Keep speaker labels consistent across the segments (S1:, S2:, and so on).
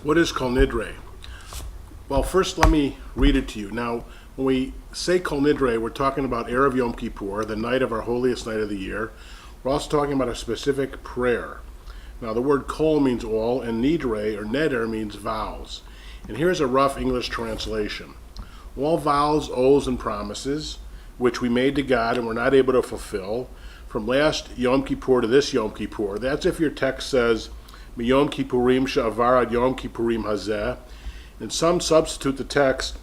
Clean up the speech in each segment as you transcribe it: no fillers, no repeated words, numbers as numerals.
S1: What is Kol Nidre? Well, first let me read it to you. Now, when we say Kol Nidre, we're talking about Erev Yom Kippur, the night of our holiest night of the year. We're also talking about a specific prayer. Now, the word kol means all, and nidre, or neder, means vows. And here's a rough English translation. All vows, oaths, and promises, which we made to God and were not able to fulfill, from last Yom Kippur to this Yom Kippur. That's if your text says, Yom Kippurim she'avar ad Yom Kippurim hazeh, and some substitute the text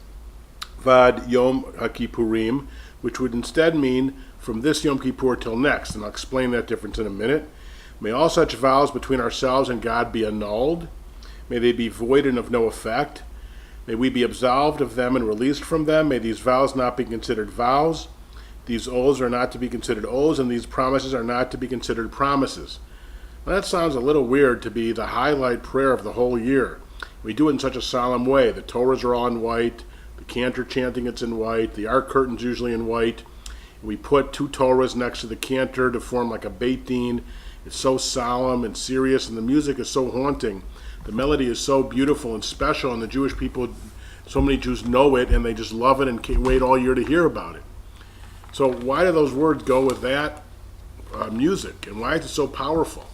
S1: Vad Yom HaKippurim, which would instead mean from this Yom Kippur till next, and I'll explain that difference in a minute. May all such vows between ourselves and God be annulled. May they be void and of no effect. May we be absolved of them and released from them. May these vows not be considered vows. These oaths are not to be considered oaths, and these promises are not to be considered promises. Now, that sounds a little weird to be the highlight prayer of the whole year. We do it in such a solemn way. The Torahs are all in white. The cantor chanting it's in white. The Ark curtain's usually in white. We put two Torahs next to the cantor to form like a Beit Din. It's so solemn and serious, and the music is so haunting. The melody is so beautiful and special, and the Jewish people, so many Jews know it, and they just love it and can't wait all year to hear about it. So why do those words go with that music, and why is it so powerful?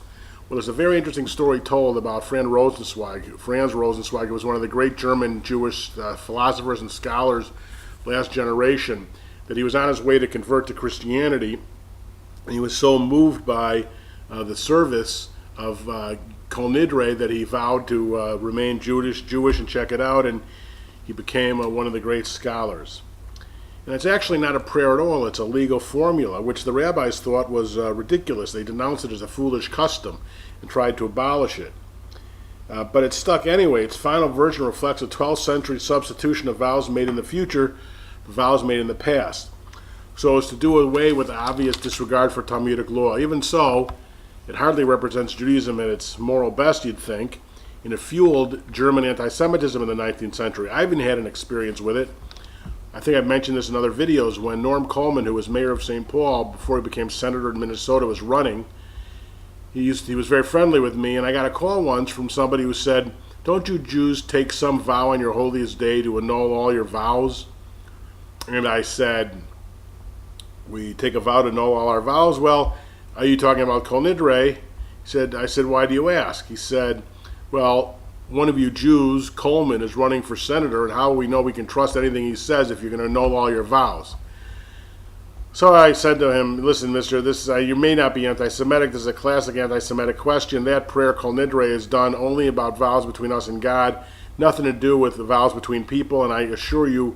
S1: Well, there's a very interesting story told about Franz Rosenzweig, who was one of the great German Jewish philosophers and scholars last generation, that he was on his way to convert to Christianity, and he was so moved by the service of Kol Nidre that he vowed to remain Jewish and check it out, and he became one of the great scholars. And it's actually not a prayer at all, it's a legal formula, which the rabbis thought was ridiculous. They denounced it as a foolish custom and tried to abolish it. But it stuck anyway. Its final version reflects a 12th century substitution of vows made in the future for vows made in the past, so as to do away with the obvious disregard for Talmudic law. Even so, it hardly represents Judaism at its moral best, you'd think, and it fueled German anti-Semitism in the 19th century. I even had an experience with it. I think I've mentioned this in other videos. When Norm Coleman, who was mayor of St. Paul before he became senator in Minnesota, was running, he was very friendly with me, and I got a call once from somebody who said, "Don't you Jews take some vow on your holiest day to annul all your vows?" And I said, "We take a vow to annul all our vows? Well, are you talking about Kol Nidre?" I said, "Why do you ask?" He said, "Well, one of you Jews, Coleman, is running for senator, and how will we know we can trust anything he says if you're going to annul all your vows?" So I said to him, "Listen, mister, you may not be anti-Semitic. This is a classic anti-Semitic question. That prayer, Kol Nidre, is done only about vows between us and God, nothing to do with the vows between people, and I assure you,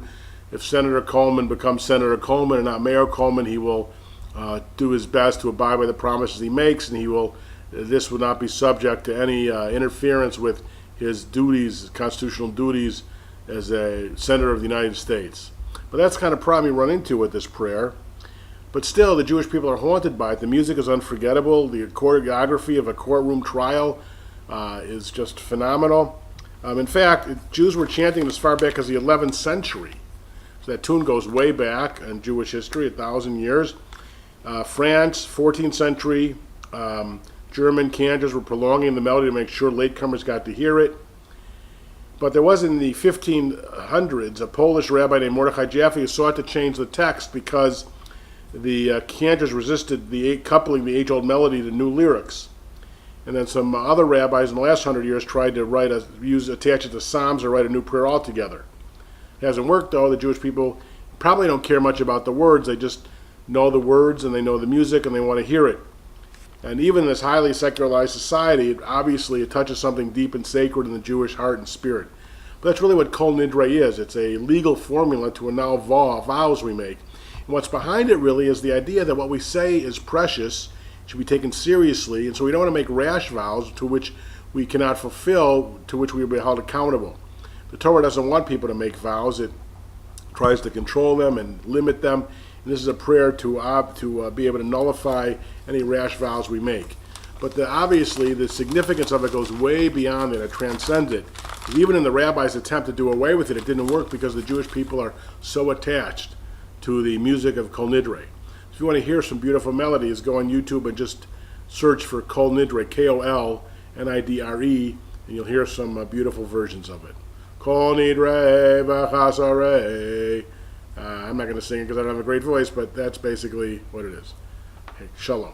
S1: if Senator Coleman becomes Senator Coleman and not Mayor Coleman, he will do his best to abide by the promises he makes, and this will not be subject to any interference with his duties, constitutional duties, as a senator of the United States." But that's the kind of problem you run into with this prayer. But still, the Jewish people are haunted by it. The music is unforgettable. The choreography of a courtroom trial is just phenomenal. In fact, Jews were chanting as far back as the 11th century. So that tune goes way back in Jewish history, 1,000 years. France, 14th century, German cantors were prolonging the melody to make sure latecomers got to hear it. But there was in the 1500s a Polish rabbi named Mordechai Jaffe who sought to change the text because the cantors resisted coupling the age-old melody to new lyrics. And then some other rabbis in the last 100 years tried to attach it to Psalms or write a new prayer altogether. It hasn't worked, though. The Jewish people probably don't care much about the words. They just know the words and they know the music and they want to hear it. And even in this highly secularized society, it touches something deep and sacred in the Jewish heart and spirit. But that's really what Kol Nidre is. It's a legal formula to annul vows we make. And what's behind it really is the idea that what we say is precious, should be taken seriously, and so we don't want to make rash vows to which we cannot fulfill, to which we will be held accountable. The Torah doesn't want people to make vows. It tries to control them and limit them. And this is a prayer to be able to nullify any rash vows we make. But obviously, the significance of it goes way beyond it. It transcends it. Even in the rabbi's attempt to do away with it, it didn't work because the Jewish people are so attached to the music of Kol Nidre. If you want to hear some beautiful melodies, go on YouTube and just search for Kol Nidre, Kolnidre, and you'll hear some beautiful versions of it. Kol nidre v'chasarei. I'm not going to sing it because I don't have a great voice, but that's basically what it is. Okay, shalom.